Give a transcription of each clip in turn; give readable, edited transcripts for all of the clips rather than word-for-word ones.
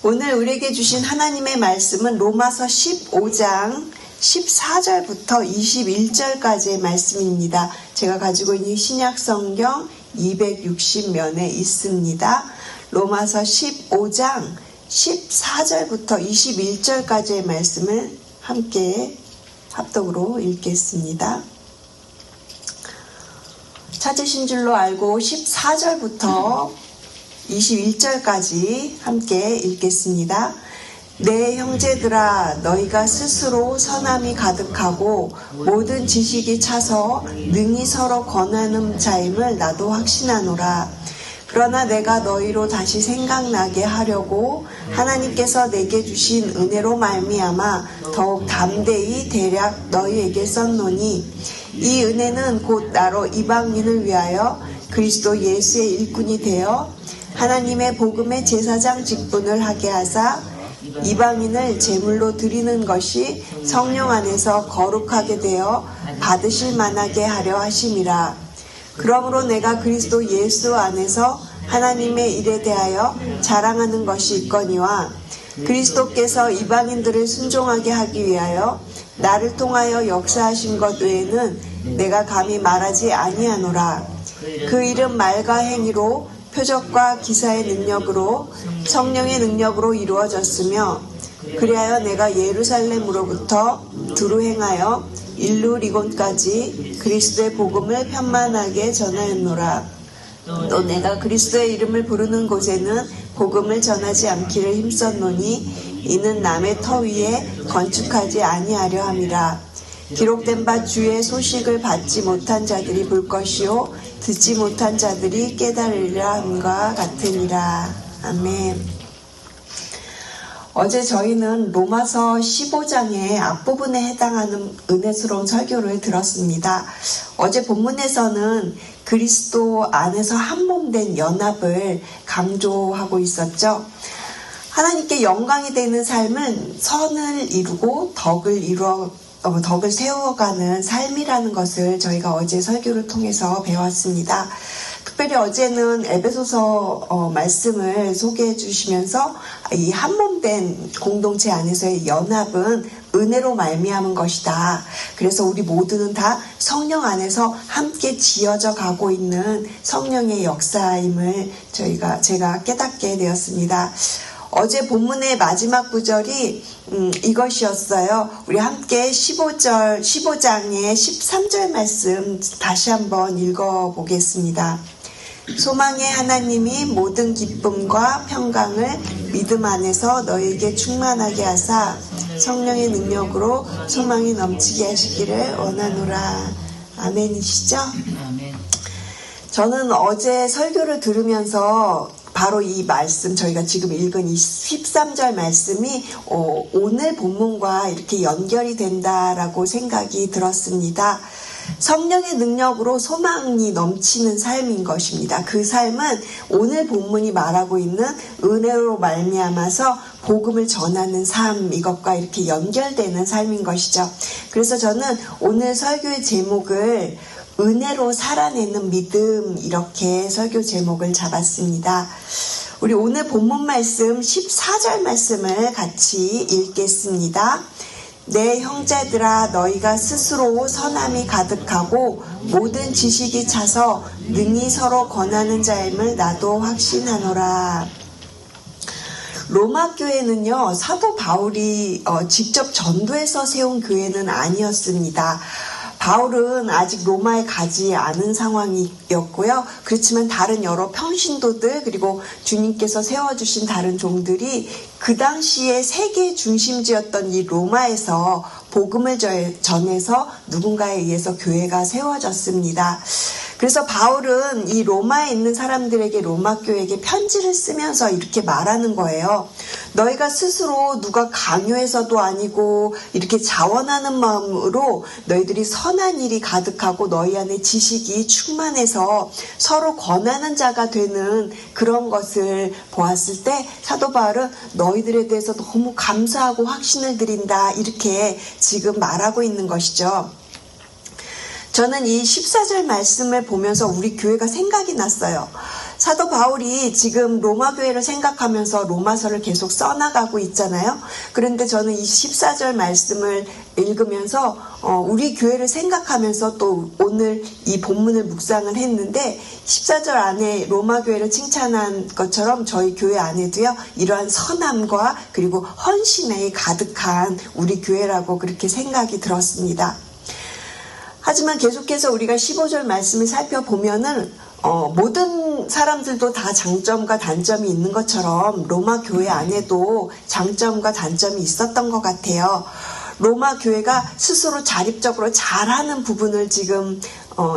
오늘 우리에게 주신 하나님의 말씀은 로마서 15장 14절부터 21절까지의 말씀입니다. 제가 가지고 있는 신약성경 260면에 있습니다. 로마서 15장 14절부터 21절까지의 말씀을 함께 합독으로 읽겠습니다. 찾으신 줄로 알고 14절부터 21절까지 함께 읽겠습니다. 내 형제들아, 너희가 스스로 선함이 가득하고 모든 지식이 차서 능히 서로 권하는 자임을 나도 확신하노라. 그러나 내가 너희로 다시 생각나게 하려고 하나님께서 내게 주신 은혜로 말미암아 더욱 담대히 대략 너희에게 썼노니, 이 은혜는 곧 나로 이방인을 위하여 그리스도 예수의 일꾼이 되어 하나님의 복음의 제사장 직분을 하게 하사 이방인을 제물로 드리는 것이 성령 안에서 거룩하게 되어 받으실 만하게 하려 하심이라. 그러므로 내가 그리스도 예수 안에서 하나님의 일에 대하여 자랑하는 것이 있거니와, 그리스도께서 이방인들을 순종하게 하기 위하여 나를 통하여 역사하신 것 외에는 내가 감히 말하지 아니하노라. 그 일은 말과 행위로 표적과 기사의 능력으로 성령의 능력으로 이루어졌으며, 그리하여 내가 예루살렘으로부터 두루 행하여 일루리곤까지 그리스도의 복음을 편만하게 전하였노라. 또 내가 그리스도의 이름을 부르는 곳에는 복음을 전하지 않기를 힘썼노니, 이는 남의 터 위에 건축하지 아니하려 함이라. 기록된 바 주의 소식을 받지 못한 자들이 볼 것이요 듣지 못한 자들이 깨달으리라 함과 같으니라. 아멘. 어제 저희는 로마서 15장의 앞부분에 해당하는 은혜스러운 설교를 들었습니다. 어제 본문에서는 그리스도 안에서 한 몸 된 연합을 강조하고 있었죠. 하나님께 영광이 되는 삶은 선을 이루고 덕을 세워가는 삶이라는 것을 저희가 어제 설교를 통해서 배웠습니다. 특별히 어제는 에베소서 말씀을 소개해 주시면서 이 한 몸 된 공동체 안에서의 연합은 은혜로 말미암은 것이다. 그래서 우리 모두는 다 성령 안에서 함께 지어져 가고 있는 성령의 역사임을 제가 깨닫게 되었습니다. 어제 본문의 마지막 구절이 이것이었어요. 우리 함께 15장의 13절 말씀 다시 한번 읽어보겠습니다. 소망의 하나님이 모든 기쁨과 평강을 믿음 안에서 너에게 충만하게 하사 성령의 능력으로 소망이 넘치게 하시기를 원하노라. 아멘이시죠? 아멘. 저는 어제 설교를 들으면서 바로 이 말씀, 저희가 지금 읽은 이 13절 말씀이 오늘 본문과 이렇게 연결이 된다라고 생각이 들었습니다. 성령의 능력으로 소망이 넘치는 삶인 것입니다. 그 삶은 오늘 본문이 말하고 있는 은혜로 말미암아서 복음을 전하는 삶, 이것과 이렇게 연결되는 삶인 것이죠. 그래서 저는 오늘 설교의 제목을 은혜로 살아내는 믿음, 이렇게 설교 제목을 잡았습니다. 우리 오늘 본문 말씀 14절 말씀을 같이 읽겠습니다. 내 형제들아, 너희가 스스로 선함이 가득하고 모든 지식이 차서 능히 서로 권하는 자임을 나도 확신하노라. 로마 교회는요, 사도 바울이 직접 전도해서 세운 교회는 아니었습니다. 바울은 아직 로마에 가지 않은 상황이었고요. 그렇지만 다른 여러 평신도들, 그리고 주님께서 세워주신 다른 종들이 그 당시에 세계 중심지였던 이 로마에서 복음을 전해서 누군가에 의해서 교회가 세워졌습니다. 그래서 바울은 이 로마에 있는 사람들에게, 로마 교회에게 편지를 쓰면서 이렇게 말하는 거예요. 너희가 스스로 누가 강요해서도 아니고 이렇게 자원하는 마음으로 너희들이 선한 일이 가득하고 너희 안에 지식이 충만해서 서로 권하는 자가 되는 그런 것을 보았을 때 사도 바울은 너희들에 대해서 너무 감사하고 확신을 드린다, 이렇게 지금 말하고 있는 것이죠. 저는 이 14절 말씀을 보면서 우리 교회가 생각이 났어요. 사도 바울이 지금 로마 교회를 생각하면서 로마서를 계속 써나가고 있잖아요. 그런데 저는 이 14절 말씀을 읽으면서 우리 교회를 생각하면서 또 오늘 이 본문을 묵상을 했는데 14절 안에 로마 교회를 칭찬한 것처럼 저희 교회 안에도요, 이러한 선함과 그리고 헌신에 가득한 우리 교회라고 그렇게 생각이 들었습니다. 하지만 계속해서 우리가 15절 말씀을 살펴보면은 모든 사람들도 다 장점과 단점이 있는 것처럼 로마 교회 안에도 장점과 단점이 있었던 것 같아요. 로마 교회가 스스로 자립적으로 잘하는 부분을 지금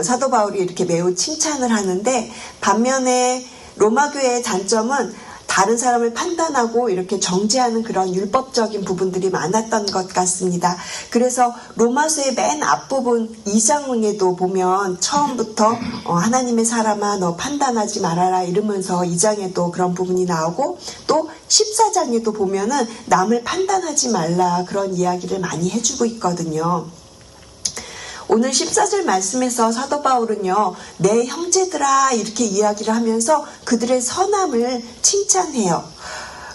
사도 바울이 이렇게 매우 칭찬을 하는데, 반면에 로마 교회의 단점은 다른 사람을 판단하고 이렇게 정죄하는 그런 율법적인 부분들이 많았던 것 같습니다. 그래서 로마서의 맨 앞부분 2장에도 보면 처음부터 하나님의 사람아 너 판단하지 말아라 이러면서 2장에도 그런 부분이 나오고, 또 14장에도 보면은 남을 판단하지 말라 그런 이야기를 많이 해주고 있거든요. 오늘 14절 말씀에서 사도 바울은요, 내 형제들아 이렇게 이야기를 하면서 그들의 선함을 칭찬해요.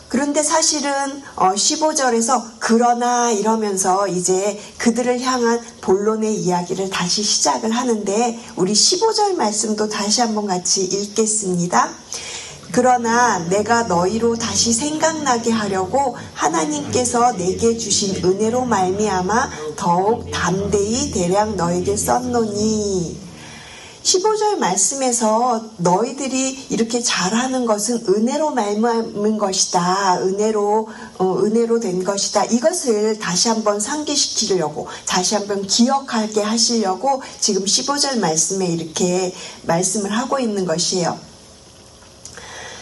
그런데 사실은 15절에서 그러나 이러면서 이제 그들을 향한 본론의 이야기를 다시 시작을 하는데, 우리 15절 말씀도 다시 한번 같이 읽겠습니다. 그러나 내가 너희로 다시 생각나게 하려고 하나님께서 내게 주신 은혜로 말미암아 더욱 담대히 대량 너에게 썼노니. 15절 말씀에서 너희들이 이렇게 잘하는 것은 은혜로 말미암은 것이다. 은혜로 된 것이다. 이것을 다시 한번 상기시키려고, 다시 한번 기억하게 하시려고 지금 15절 말씀에 이렇게 말씀을 하고 있는 것이에요.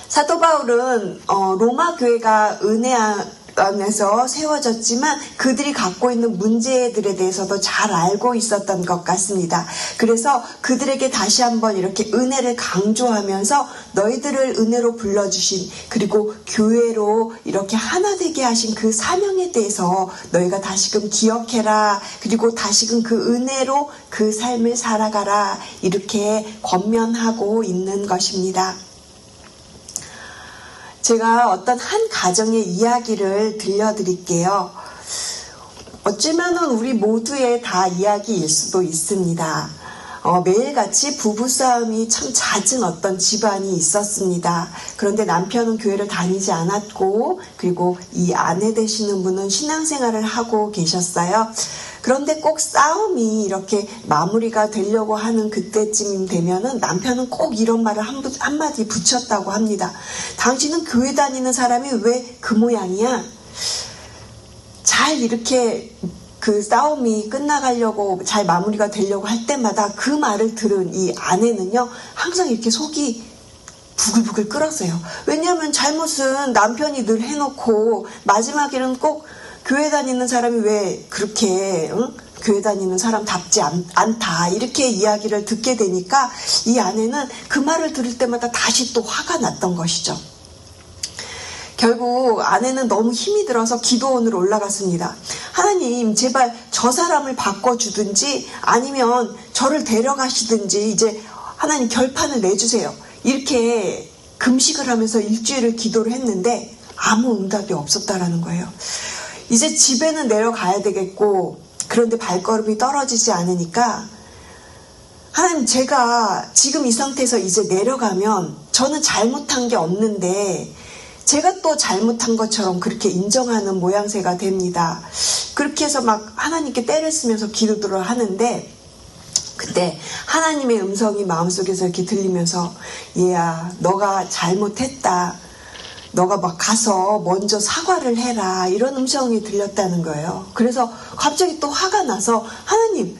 사도 바울은 로마 교회가 은혜 안에서 세워졌지만 그들이 갖고 있는 문제들에 대해서도 잘 알고 있었던 것 같습니다. 그래서 그들에게 다시 한번 이렇게 은혜를 강조하면서 너희들을 은혜로 불러주신, 그리고 교회로 이렇게 하나 되게 하신 그 사명에 대해서 너희가 다시금 기억해라. 그리고 다시금 그 은혜로 그 삶을 살아가라. 이렇게 권면하고 있는 것입니다. 제가 어떤 한 가정의 이야기를 들려드릴게요. 어쩌면은 우리 모두의 다 이야기일 수도 있습니다. 매일같이 부부싸움이 참 잦은 어떤 집안이 있었습니다. 그런데 남편은 교회를 다니지 않았고, 그리고 이 아내 되시는 분은 신앙생활을 하고 계셨어요. 그런데 꼭 싸움이 이렇게 마무리가 되려고 하는 그때쯤 되면은 남편은 꼭 이런 말을 한마디 붙였다고 합니다. 당신은 교회 다니는 사람이 왜 그 모양이야? 잘 이렇게 그 싸움이 끝나가려고, 잘 마무리가 되려고 할 때마다 그 말을 들은 이 아내는요, 항상 이렇게 속이 부글부글 끓었어요. 왜냐하면 잘못은 남편이 늘 해놓고 마지막에는 꼭 교회 다니는 사람이 왜 그렇게 교회 다니는 사람답지 않다 이렇게 이야기를 듣게 되니까 이 아내는 그 말을 들을 때마다 다시 또 화가 났던 것이죠. 결국 아내는 너무 힘이 들어서 기도원으로 올라갔습니다. 하나님, 제발 저 사람을 바꿔주든지 아니면 저를 데려가시든지 이제 하나님 결판을 내주세요. 이렇게 금식을 하면서 일주일을 기도를 했는데 아무 응답이 없었다라는 거예요. 이제 집에는 내려가야 되겠고, 그런데 발걸음이 떨어지지 않으니까 하나님, 제가 지금 이 상태에서 이제 내려가면 저는 잘못한 게 없는데 제가 또 잘못한 것처럼 그렇게 인정하는 모양새가 됩니다. 그렇게 해서 막 하나님께 때를 쓰면서 기도를 하는데, 그때 하나님의 음성이 마음속에서 이렇게 들리면서 얘야, 너가 잘못했다. 너가 막 가서 먼저 사과를 해라. 이런 음성이 들렸다는 거예요. 그래서 갑자기 또 화가 나서 하나님,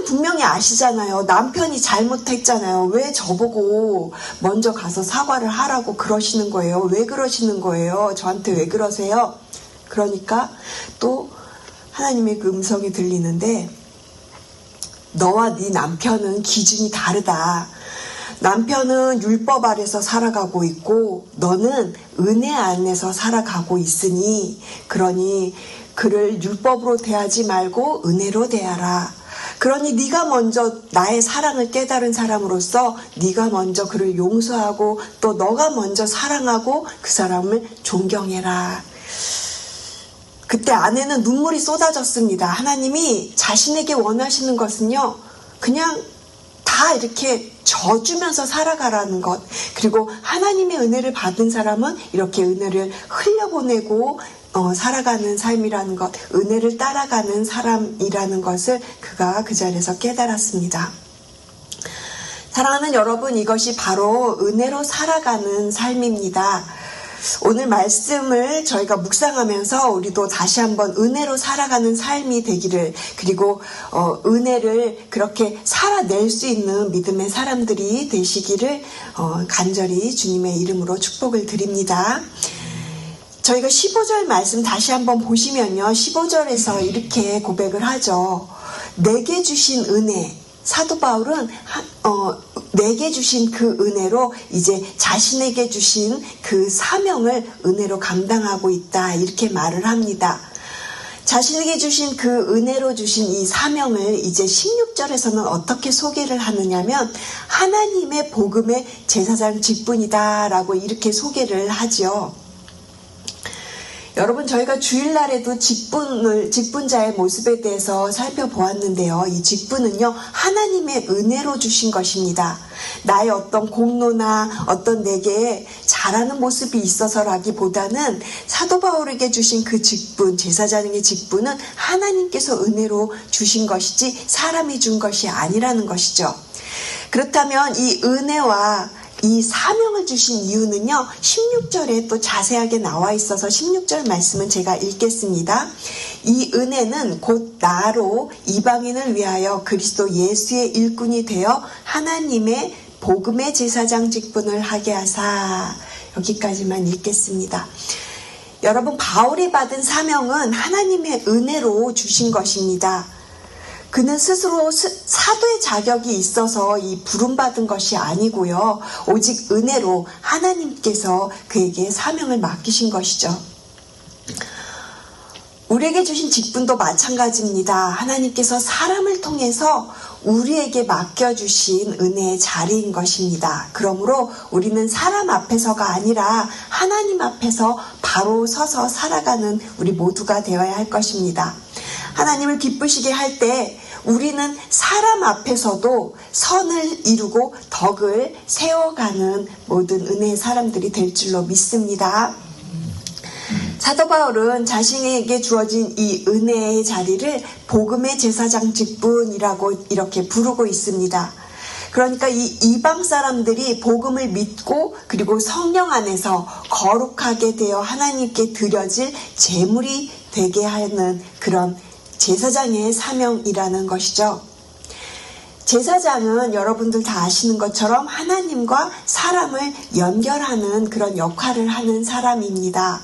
분명히 아시잖아요. 남편이 잘못했잖아요. 왜 저보고 먼저 가서 사과를 하라고 그러시는 거예요? 왜 그러시는 거예요? 저한테 왜 그러세요? 그러니까 또 하나님의 그 음성이 들리는데, 너와 네 남편은 기준이 다르다. 남편은 율법 아래서 살아가고 있고 너는 은혜 안에서 살아가고 있으니, 그러니 그를 율법으로 대하지 말고 은혜로 대하라. 그러니 네가 먼저 나의 사랑을 깨달은 사람으로서 네가 먼저 그를 용서하고 또 너가 먼저 사랑하고 그 사람을 존경해라. 그때 아내는 눈물이 쏟아졌습니다. 하나님이 자신에게 원하시는 것은요, 그냥 다 이렇게 져주면서 살아가라는 것. 그리고 하나님의 은혜를 받은 사람은 이렇게 은혜를 흘려보내고 살아가는 삶이라는 것, 은혜를 따라가는 사람이라는 것을 그가 그 자리에서 깨달았습니다. 사랑하는 여러분, 이것이 바로 은혜로 살아가는 삶입니다. 오늘 말씀을 저희가 묵상하면서 우리도 다시 한번 은혜로 살아가는 삶이 되기를, 그리고 은혜를 그렇게 살아낼 수 있는 믿음의 사람들이 되시기를 간절히 주님의 이름으로 축복을 드립니다. 저희가 15절 말씀 다시 한번 보시면요, 15절에서 이렇게 고백을 하죠. 내게 주신 은혜, 사도 바울은 내게 주신 그 은혜로 이제 자신에게 주신 그 사명을 은혜로 감당하고 있다, 이렇게 말을 합니다. 자신에게 주신 그 은혜로 주신 이 사명을 이제 16절에서는 어떻게 소개를 하느냐면 하나님의 복음의 제사장 직분이다 라고 이렇게 소개를 하죠. 여러분, 저희가 주일날에도 직분자의 모습에 대해서 살펴보았는데요. 이 직분은요, 하나님의 은혜로 주신 것입니다. 나의 어떤 공로나 어떤 내게 잘하는 모습이 있어서라기보다는 사도 바울에게 주신 그 직분, 제사장의 직분은 하나님께서 은혜로 주신 것이지 사람이 준 것이 아니라는 것이죠. 그렇다면 이 은혜와 이 사명을 주신 이유는요, 16절에 또 자세하게 나와 있어서 16절 말씀은 제가 읽겠습니다. 이 은혜는 곧 나로 이방인을 위하여 그리스도 예수의 일꾼이 되어 하나님의 복음의 제사장 직분을 하게 하사. 여기까지만 읽겠습니다. 여러분, 바울이 받은 사명은 하나님의 은혜로 주신 것입니다. 그는 스스로 사도의 자격이 있어서 이 부름받은 것이 아니고요. 오직 은혜로 하나님께서 그에게 사명을 맡기신 것이죠. 우리에게 주신 직분도 마찬가지입니다. 하나님께서 사람을 통해서 우리에게 맡겨주신 은혜의 자리인 것입니다. 그러므로 우리는 사람 앞에서가 아니라 하나님 앞에서 바로 서서 살아가는 우리 모두가 되어야 할 것입니다. 하나님을 기쁘시게 할 때 우리는 사람 앞에서도 선을 이루고 덕을 세워가는 모든 은혜의 사람들이 될 줄로 믿습니다. 사도 바울은 자신에게 주어진 이 은혜의 자리를 복음의 제사장 직분이라고 이렇게 부르고 있습니다. 그러니까 이 이방 사람들이 복음을 믿고 그리고 성령 안에서 거룩하게 되어 하나님께 드려질 제물이 되게 하는 그런 제사장의 사명이라는 것이죠. 제사장은 여러분들 다 아시는 것처럼 하나님과 사람을 연결하는 그런 역할을 하는 사람입니다.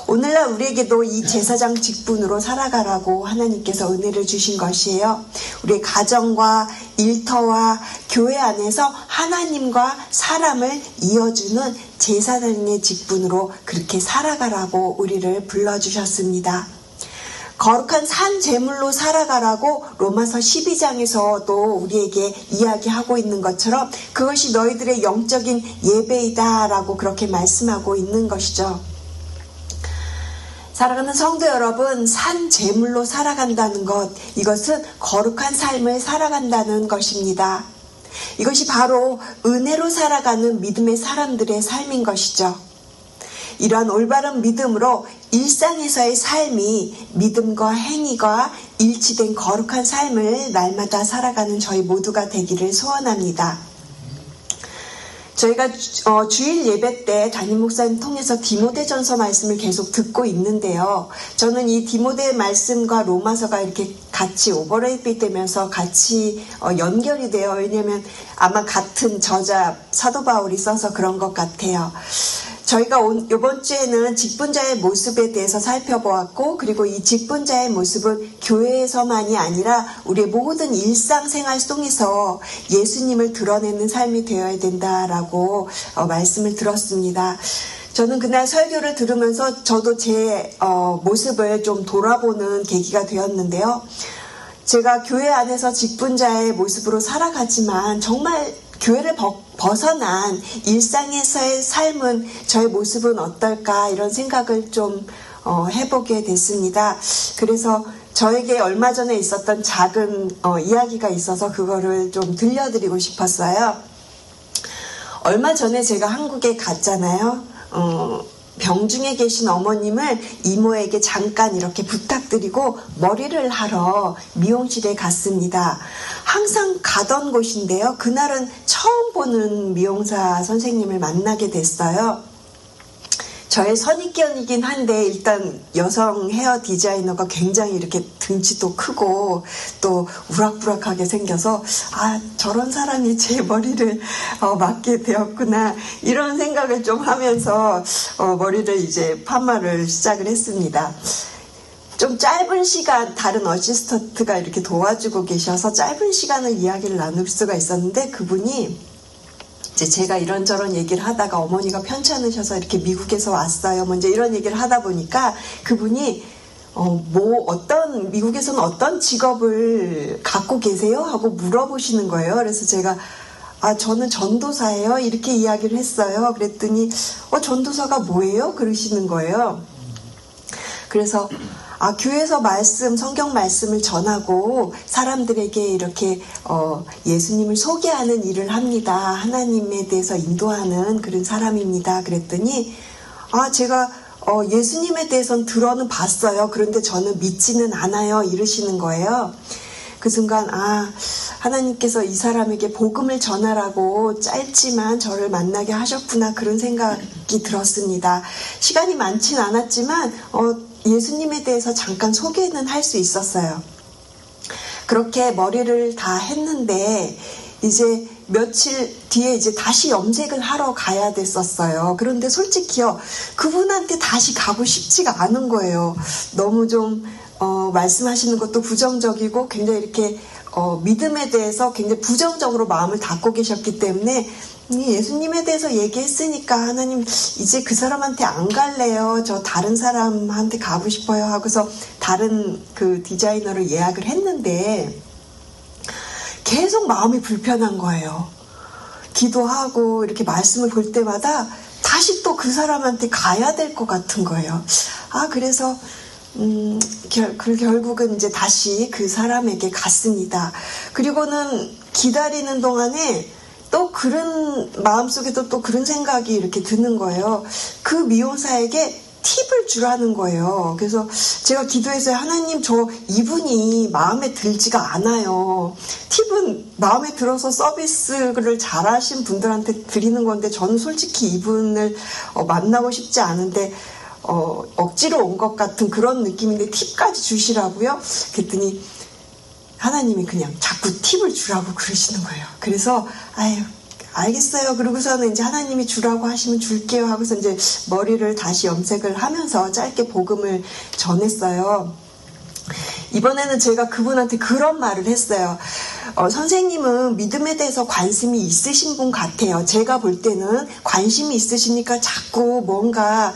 오늘날 우리에게도 이 제사장 직분으로 살아가라고 하나님께서 은혜를 주신 것이에요. 우리의 가정과 일터와 교회 안에서 하나님과 사람을 이어주는 제사장의 직분으로 그렇게 살아가라고 우리를 불러주셨습니다. 거룩한 산 제물로 살아가라고 로마서 12장에서도 우리에게 이야기하고 있는 것처럼 그것이 너희들의 영적인 예배이다라고 그렇게 말씀하고 있는 것이죠. 사랑하는 성도 여러분, 산 제물로 살아간다는 것, 이것은 거룩한 삶을 살아간다는 것입니다. 이것이 바로 은혜로 살아가는 믿음의 사람들의 삶인 것이죠. 이러한 올바른 믿음으로 일상에서의 삶이 믿음과 행위가 일치된 거룩한 삶을 날마다 살아가는 저희 모두가 되기를 소원합니다. 저희가 주일 예배 때 담임 목사님 통해서 디모데전서 말씀을 계속 듣고 있는데요. 저는 이 디모데 말씀과 로마서가 이렇게 같이 오버랩이 되면서 같이 연결이 돼요. 왜냐하면 아마 같은 저자 사도 바울이 써서 그런 것 같아요. 저희가 이번 주에는 직분자의 모습에 대해서 살펴보았고, 그리고 이 직분자의 모습은 교회에서만이 아니라 우리의 모든 일상생활 속에서 예수님을 드러내는 삶이 되어야 된다라고 말씀을 들었습니다. 저는 그날 설교를 들으면서 저도 제 모습을 좀 돌아보는 계기가 되었는데요. 제가 교회 안에서 직분자의 모습으로 살아가지만 정말 교회를 벗어난 일상에서의 삶은 저의 모습은 어떨까 이런 생각을 좀 해보게 됐습니다. 그래서 저에게 얼마 전에 있었던 작은 이야기가 있어서 그거를 좀 들려드리고 싶었어요. 얼마 전에 제가 한국에 갔잖아요. 병중에 계신 어머님을 이모에게 잠깐 이렇게 부탁드리고 머리를 하러 미용실에 갔습니다. 항상 가던 곳인데요. 그날은 처음 보는 미용사 선생님을 만나게 됐어요. 저의 선입견이긴 한데 일단 여성 헤어 디자이너가 굉장히 이렇게 등치도 크고 또 우락부락하게 생겨서 저런 사람이 제 머리를 맡게 되었구나 이런 생각을 좀 하면서 머리를 이제 파마를 시작을 했습니다. 좀 짧은 시간 다른 어시스턴트가 이렇게 도와주고 계셔서 짧은 시간을 이야기를 나눌 수가 있었는데 그분이 이제 제가 이런저런 얘기를 하다가 어머니가 편찮으셔서 이렇게 미국에서 왔어요. 먼저 이런 얘기를 하다 보니까 그분이 미국에서는 어떤 직업을 갖고 계세요? 하고 물어보시는 거예요. 그래서 제가 저는 전도사예요. 이렇게 이야기를 했어요. 그랬더니 전도사가 뭐예요? 그러시는 거예요. 그래서 교회에서 성경 말씀을 전하고 사람들에게 이렇게 예수님을 소개하는 일을 합니다. 하나님에 대해서 인도하는 그런 사람입니다. 그랬더니 제가 예수님에 대해서는 들어는 봤어요. 그런데 저는 믿지는 않아요. 이러시는 거예요. 그 순간 하나님께서 이 사람에게 복음을 전하라고 짧지만 저를 만나게 하셨구나 그런 생각이 들었습니다. 시간이 많진 않았지만 예수님에 대해서 잠깐 소개는 할 수 있었어요. 그렇게 머리를 다 했는데 이제 며칠 뒤에 이제 다시 염색을 하러 가야 됐었어요. 그런데 솔직히요, 그분한테 다시 가고 싶지가 않은 거예요. 너무 좀 말씀하시는 것도 부정적이고 굉장히 이렇게 믿음에 대해서 굉장히 부정적으로 마음을 닫고 계셨기 때문에 예수님에 대해서 얘기했으니까 하나님 이제 그 사람한테 안 갈래요. 저 다른 사람한테 가고 싶어요 하고서 다른 그 디자이너를 예약을 했는데 계속 마음이 불편한 거예요. 기도하고 이렇게 말씀을 볼 때마다 다시 또 그 사람한테 가야 될 것 같은 거예요. 그래서 결국은 이제 다시 그 사람에게 갔습니다. 그리고는 기다리는 동안에 또 그런 마음속에도 또 그런 생각이 이렇게 드는 거예요. 그 미용사에게 팁을 주라는 거예요. 그래서 제가 기도해서 하나님 이분이 마음에 들지가 않아요. 팁은 마음에 들어서 서비스를 잘하신 분들한테 드리는 건데 저는 솔직히 이분을 만나고 싶지 않은데 억지로 온 것 같은 그런 느낌인데 팁까지 주시라고요? 그랬더니 하나님이 그냥 자꾸 팁을 주라고 그러시는 거예요. 그래서 알겠어요. 그러고서는 이제 하나님이 주라고 하시면 줄게요 하고서 이제 머리를 다시 염색을 하면서 짧게 복음을 전했어요. 이번에는 제가 그분한테 그런 말을 했어요. 선생님은 믿음에 대해서 관심이 있으신 분 같아요. 제가 볼 때는 관심이 있으시니까 자꾸 뭔가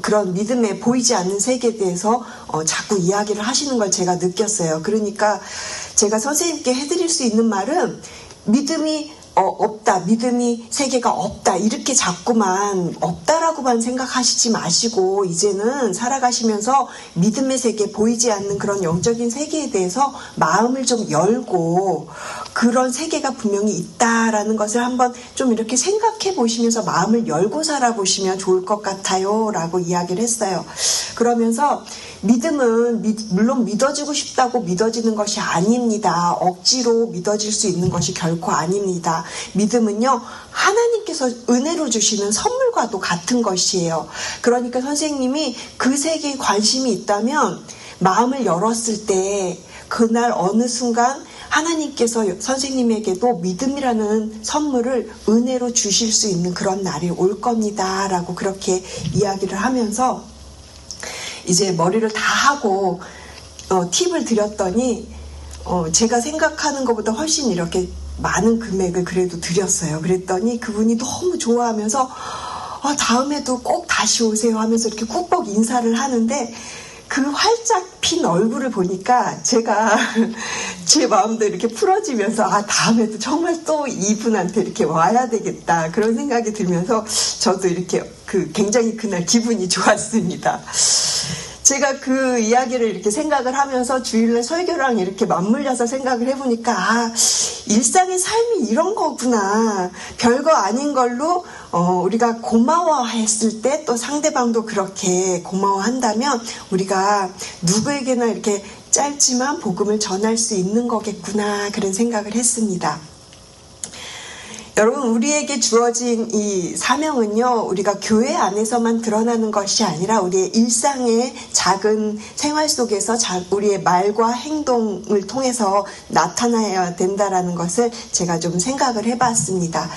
그런 믿음에 보이지 않는 세계에 대해서 자꾸 이야기를 하시는 걸 제가 느꼈어요. 그러니까 제가 선생님께 해드릴 수 있는 말은 믿음이 없다, 믿음이 세계가 없다 이렇게 자꾸만 없다라고만 생각하시지 마시고 이제는 살아가시면서 믿음의 세계, 보이지 않는 그런 영적인 세계에 대해서 마음을 좀 열고 그런 세계가 분명히 있다라는 것을 한번 좀 이렇게 생각해 보시면서 마음을 열고 살아보시면 좋을 것 같아요 라고 이야기를 했어요. 그러면서 믿음은 물론 믿어지고 싶다고 믿어지는 것이 아닙니다. 억지로 믿어질 수 있는 것이 결코 아닙니다. 믿음은요, 하나님께서 은혜로 주시는 선물과도 같은 것이에요. 그러니까 선생님이 그 세계에 관심이 있다면 마음을 열었을 때 그날 어느 순간 하나님께서 선생님에게도 믿음이라는 선물을 은혜로 주실 수 있는 그런 날이 올 겁니다 라고 그렇게 이야기를 하면서 이제 머리를 다 하고 팁을 드렸더니 제가 생각하는 것보다 훨씬 이렇게 많은 금액을 그래도 드렸어요. 그랬더니 그분이 너무 좋아하면서 다음에도 꼭 다시 오세요 하면서 이렇게 꾹꾹 인사를 하는데 그 활짝 핀 얼굴을 보니까 제가 제 마음도 이렇게 풀어지면서 다음에도 정말 또 이분한테 이렇게 와야 되겠다 그런 생각이 들면서 저도 이렇게 굉장히 그날 기분이 좋았습니다. 제가 그 이야기를 이렇게 생각을 하면서 주일날 설교랑 이렇게 맞물려서 생각을 해보니까 일상의 삶이 이런 거구나. 별거 아닌 걸로 우리가 고마워했을 때 또 상대방도 그렇게 고마워한다면 우리가 누구에게나 이렇게 짧지만 복음을 전할 수 있는 거겠구나 그런 생각을 했습니다. 여러분, 우리에게 주어진 이 사명은요, 우리가 교회 안에서만 드러나는 것이 아니라 우리의 일상의 작은 생활 속에서 우리의 말과 행동을 통해서 나타나야 된다라는 것을 제가 좀 생각을 해봤습니다.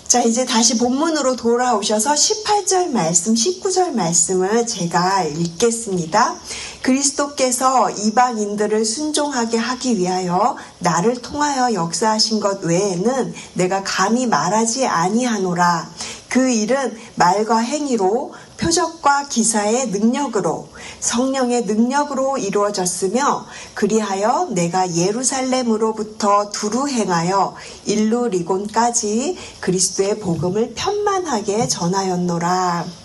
자, 이제 다시 본문으로 돌아오셔서 18절 말씀, 19절 말씀을 제가 읽겠습니다. 그리스도께서 이방인들을 순종하게 하기 위하여 나를 통하여 역사하신 것 외에는 내가 감히 말하지 아니하노라. 그 일은 말과 행위로 표적과 기사의 능력으로 성령의 능력으로 이루어졌으며 그리하여 내가 예루살렘으로부터 두루 행하여 일루리곤까지 그리스도의 복음을 편만하게 전하였노라.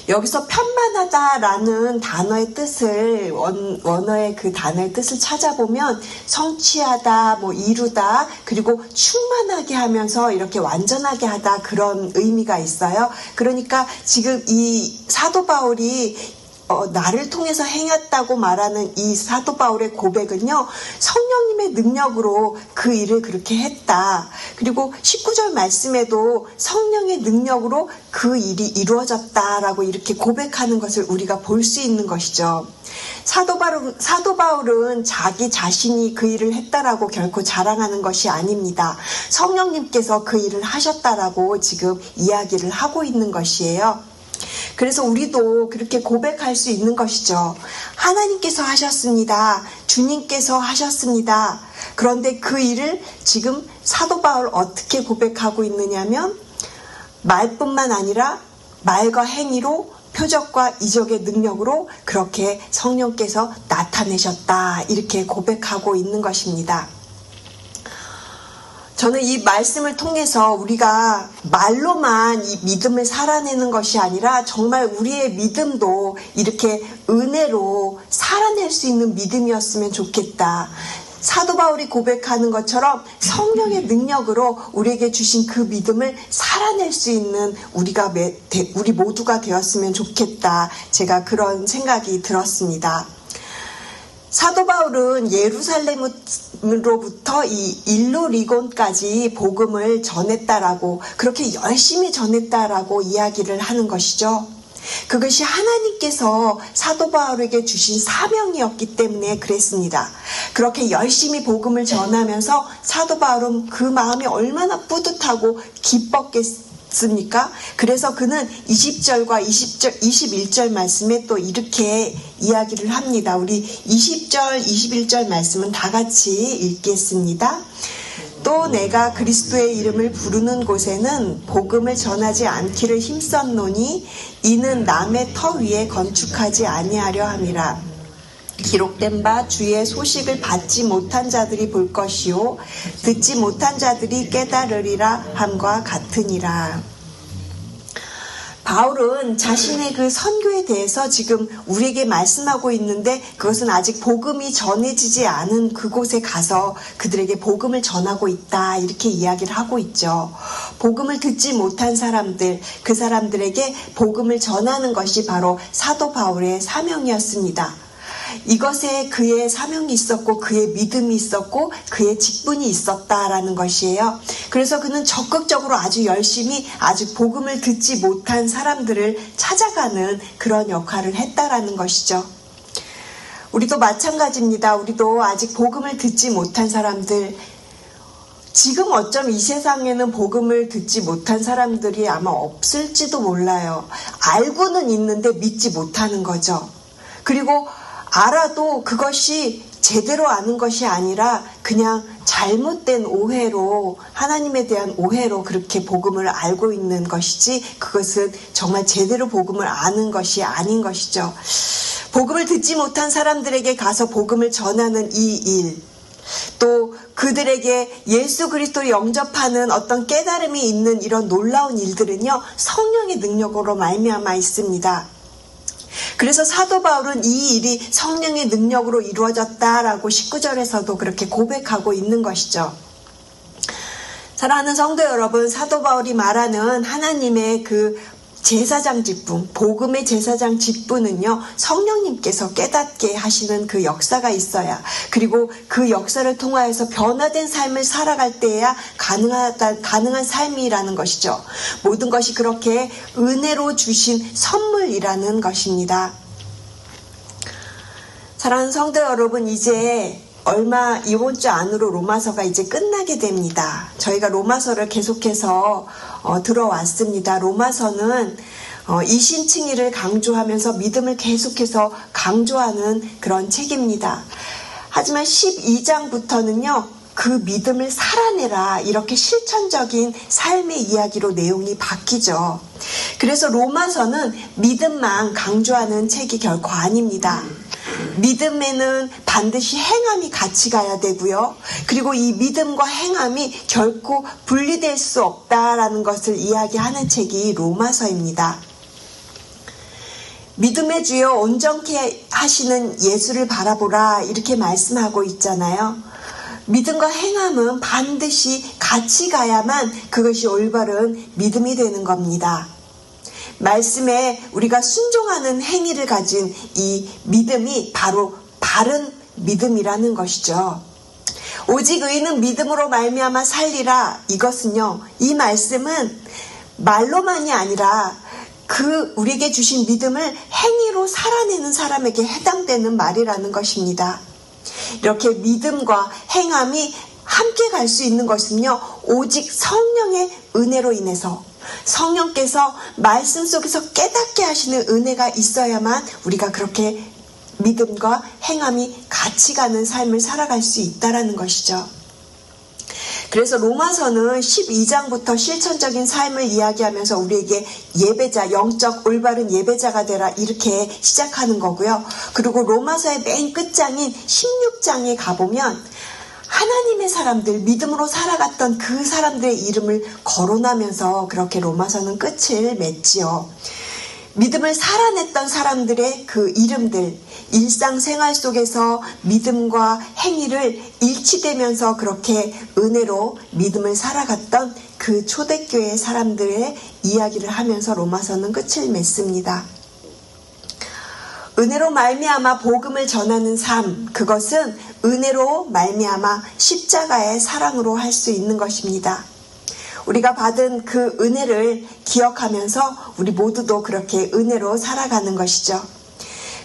여기서 편만하다라는 단어의 뜻을 원어의 그 단어의 뜻을 찾아보면 성취하다, 이루다, 그리고 충만하게 하면서 이렇게 완전하게 하다 그런 의미가 있어요. 그러니까 지금 이 사도 바울이 나를 통해서 행했다고 말하는 이 사도 바울의 고백은요, 성령님의 능력으로 그 일을 그렇게 했다. 그리고 19절 말씀에도 성령의 능력으로 그 일이 이루어졌다라고 이렇게 고백하는 것을 우리가 볼 수 있는 것이죠. 사도 바울은 자기 자신이 그 일을 했다라고 결코 자랑하는 것이 아닙니다. 성령님께서 그 일을 하셨다라고 지금 이야기를 하고 있는 것이에요. 그래서 우리도 그렇게 고백할 수 있는 것이죠. 하나님께서 하셨습니다. 주님께서 하셨습니다. 그런데 그 일을 지금 사도 바울 어떻게 고백하고 있느냐면 말뿐만 아니라 말과 행위로 표적과 이적의 능력으로 그렇게 성령께서 나타내셨다. 이렇게 고백하고 있는 것입니다. 저는 이 말씀을 통해서 우리가 말로만 이 믿음을 살아내는 것이 아니라 정말 우리의 믿음도 이렇게 은혜로 살아낼 수 있는 믿음이었으면 좋겠다. 사도 바울이 고백하는 것처럼 성령의 능력으로 우리에게 주신 그 믿음을 살아낼 수 있는 우리 모두가 되었으면 좋겠다. 제가 그런 생각이 들었습니다. 사도 바울은 예루살렘으로부터 이 일루리곤까지 복음을 전했다라고 그렇게 열심히 전했다라고 이야기를 하는 것이죠. 그것이 하나님께서 사도 바울에게 주신 사명이었기 때문에 그랬습니다. 그렇게 열심히 복음을 전하면서 사도 바울은 그 마음이 얼마나 뿌듯하고 기뻤겠습니까? 그래서 그는 20절과 21절 말씀에 또 이렇게 이야기를 합니다. 우리 20절, 21절 말씀은 다 같이 읽겠습니다. 또 내가 그리스도의 이름을 부르는 곳에는 복음을 전하지 않기를 힘썼노니 이는 남의 터 위에 건축하지 아니하려 함이라. 기록된 바 주의 소식을 받지 못한 자들이 볼 것이요 듣지 못한 자들이 깨달으리라 함과 같으니라. 바울은 자신의 그 선교에 대해서 지금 우리에게 말씀하고 있는데 그것은 아직 복음이 전해지지 않은 그곳에 가서 그들에게 복음을 전하고 있다 이렇게 이야기를 하고 있죠. 복음을 듣지 못한 사람들, 그 사람들에게 복음을 전하는 것이 바로 사도 바울의 사명이었습니다. 이것에 그의 사명이 있었고 그의 믿음이 있었고 그의 직분이 있었다라는 것이에요. 그래서 그는 적극적으로 아주 열심히 아직 복음을 듣지 못한 사람들을 찾아가는 그런 역할을 했다라는 것이죠. 우리도 마찬가지입니다. 우리도 아직 복음을 듣지 못한 사람들, 지금 어쩜 이 세상에는 복음을 듣지 못한 사람들이 아마 없을지도 몰라요. 알고는 있는데 믿지 못하는 거죠. 그리고 알아도 그것이 제대로 아는 것이 아니라 그냥 잘못된 오해로, 하나님에 대한 오해로 그렇게 복음을 알고 있는 것이지 그것은 정말 제대로 복음을 아는 것이 아닌 것이죠. 복음을 듣지 못한 사람들에게 가서 복음을 전하는 이 일, 또 그들에게 예수 그리스도를 영접하는 어떤 깨달음이 있는 이런 놀라운 일들은요, 성령의 능력으로 말미암아 있습니다. 그래서 사도 바울은 이 일이 성령의 능력으로 이루어졌다라고 19절에서도 그렇게 고백하고 있는 것이죠. 사랑하는 성도 여러분, 사도 바울이 말하는 하나님의 그 제사장 직분, 복음의 제사장 직분은요, 성령님께서 깨닫게 하시는 그 역사가 있어야, 그리고 그 역사를 통하여서 변화된 삶을 살아갈 때야 가능한 삶이라는 것이죠. 모든 것이 그렇게 은혜로 주신 선물이라는 것입니다. 사랑하는 성도 여러분, 이제 얼마 이번 주 안으로 로마서가 이제 끝나게 됩니다. 저희가 로마서를 계속해서 들어왔습니다. 로마서는 이신칭의를 강조하면서 믿음을 계속해서 강조하는 그런 책입니다. 하지만 12장부터는요. 그 믿음을 살아내라, 이렇게 실천적인 삶의 이야기로 내용이 바뀌죠. 그래서 로마서는 믿음만 강조하는 책이 결코 아닙니다. 믿음에는 반드시 행함이 같이 가야 되고요. 그리고 이 믿음과 행함이 결코 분리될 수 없다라는 것을 이야기하는 책이 로마서입니다. 믿음의 주여 온전케 하시는 예수를 바라보라, 이렇게 말씀하고 있잖아요. 믿음과 행함은 반드시 같이 가야만 그것이 올바른 믿음이 되는 겁니다. 말씀에 우리가 순종하는 행위를 가진 이 믿음이 바로 바른 믿음이라는 것이죠. 오직 의인은 믿음으로 말미암아 살리라, 이것은요, 이 말씀은 말로만이 아니라 우리에게 주신 믿음을 행위로 살아내는 사람에게 해당되는 말이라는 것입니다. 이렇게 믿음과 행함이 함께 갈 수 있는 것은요, 오직 성령의 은혜로 인해서, 성령께서 말씀 속에서 깨닫게 하시는 은혜가 있어야만 우리가 그렇게 믿음과 행함이 같이 가는 삶을 살아갈 수 있다라는 것이죠. 그래서 로마서는 12장부터 실천적인 삶을 이야기하면서 우리에게 예배자, 영적 올바른 예배자가 되라, 이렇게 시작하는 거고요. 그리고 로마서의 맨 끝장인 16장에 가보면 하나님의 사람들, 믿음으로 살아갔던 그 사람들의 이름을 거론하면서 그렇게 로마서는 끝을 맺지요. 믿음을 살아냈던 사람들의 그 이름들, 일상생활 속에서 믿음과 행위를 일치되면서 그렇게 은혜로 믿음을 살아갔던 그 초대교회 사람들의 이야기를 하면서 로마서는 끝을 맺습니다. 은혜로 말미암아 복음을 전하는 삶, 그것은 은혜로 말미암아 십자가의 사랑으로 할 수 있는 것입니다. 우리가 받은 그 은혜를 기억하면서 우리 모두도 그렇게 은혜로 살아가는 것이죠.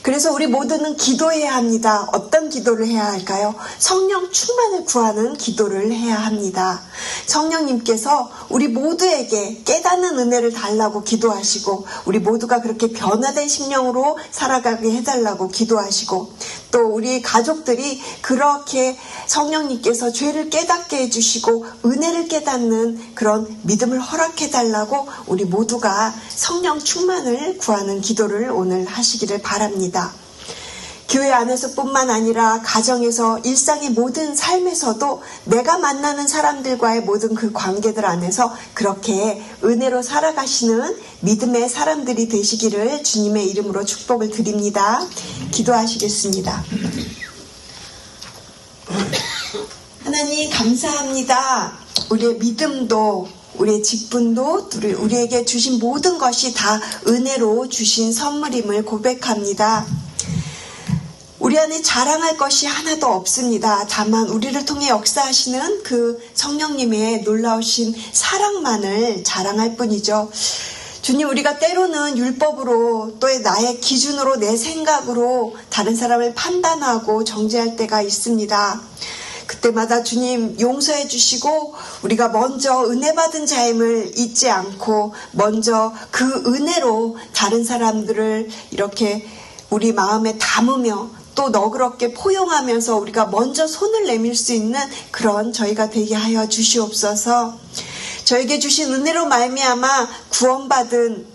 그래서 우리 모두는 기도해야 합니다. 어떤 기도를 해야 할까요? 성령 충만을 구하는 기도를 해야 합니다. 성령님께서 우리 모두에게 깨닫는 은혜를 달라고 기도하시고, 우리 모두가 그렇게 변화된 심령으로 살아가게 해달라고 기도하시고, 또 우리 가족들이 그렇게 성령님께서 죄를 깨닫게 해주시고 은혜를 깨닫는 그런 믿음을 허락해달라고 우리 모두가 성령 충만을 구하는 기도를 오늘 하시기를 바랍니다. 교회 안에서뿐만 아니라 가정에서, 일상의 모든 삶에서도 내가 만나는 사람들과의 모든 그 관계들 안에서 그렇게 은혜로 살아가시는 믿음의 사람들이 되시기를 주님의 이름으로 축복을 드립니다. 기도하시겠습니다. 하나님 감사합니다. 우리의 믿음도, 우리의 직분도, 우리에게 주신 모든 것이 다 은혜로 주신 선물임을 고백합니다. 우리 안에 자랑할 것이 하나도 없습니다. 다만 우리를 통해 역사하시는 그 성령님의 놀라우신 사랑만을 자랑할 뿐이죠. 주님, 우리가 때로는 율법으로, 또 나의 기준으로, 내 생각으로 다른 사람을 판단하고 정죄할 때가 있습니다. 그때마다 주님 용서해 주시고, 우리가 먼저 은혜 받은 자임을 잊지 않고 먼저 그 은혜로 다른 사람들을 이렇게 우리 마음에 담으며 또 너그럽게 포용하면서 우리가 먼저 손을 내밀 수 있는 그런 저희가 되게 하여 주시옵소서. 저에게 주신 은혜로 말미암아 구원받은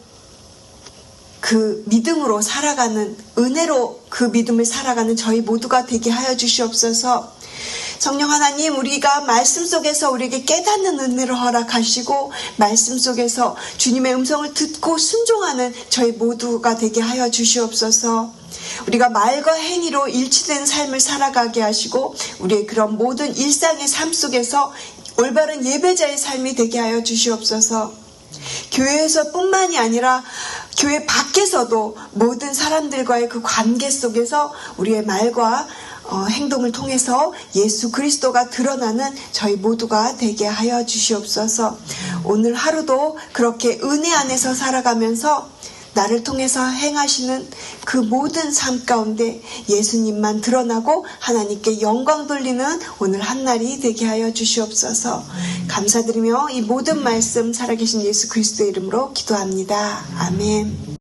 그 믿음으로 살아가는, 은혜로 그 믿음을 살아가는 저희 모두가 되게 하여 주시옵소서. 성령 하나님, 우리가 말씀 속에서 우리에게 깨닫는 은혜를 허락하시고 말씀 속에서 주님의 음성을 듣고 순종하는 저희 모두가 되게 하여 주시옵소서. 우리가 말과 행위로 일치된 삶을 살아가게 하시고 우리의 그런 모든 일상의 삶 속에서 올바른 예배자의 삶이 되게 하여 주시옵소서. 교회에서 뿐만이 아니라 교회 밖에서도 모든 사람들과의 그 관계 속에서 우리의 말과 행동을 통해서 예수 그리스도가 드러나는 저희 모두가 되게 하여 주시옵소서. 오늘 하루도 그렇게 은혜 안에서 살아가면서 나를 통해서 행하시는 그 모든 삶 가운데 예수님만 드러나고 하나님께 영광 돌리는 오늘 한날이 되게 하여 주시옵소서. 감사드리며 이 모든 말씀 살아계신 예수 그리스도의 이름으로 기도합니다. 아멘.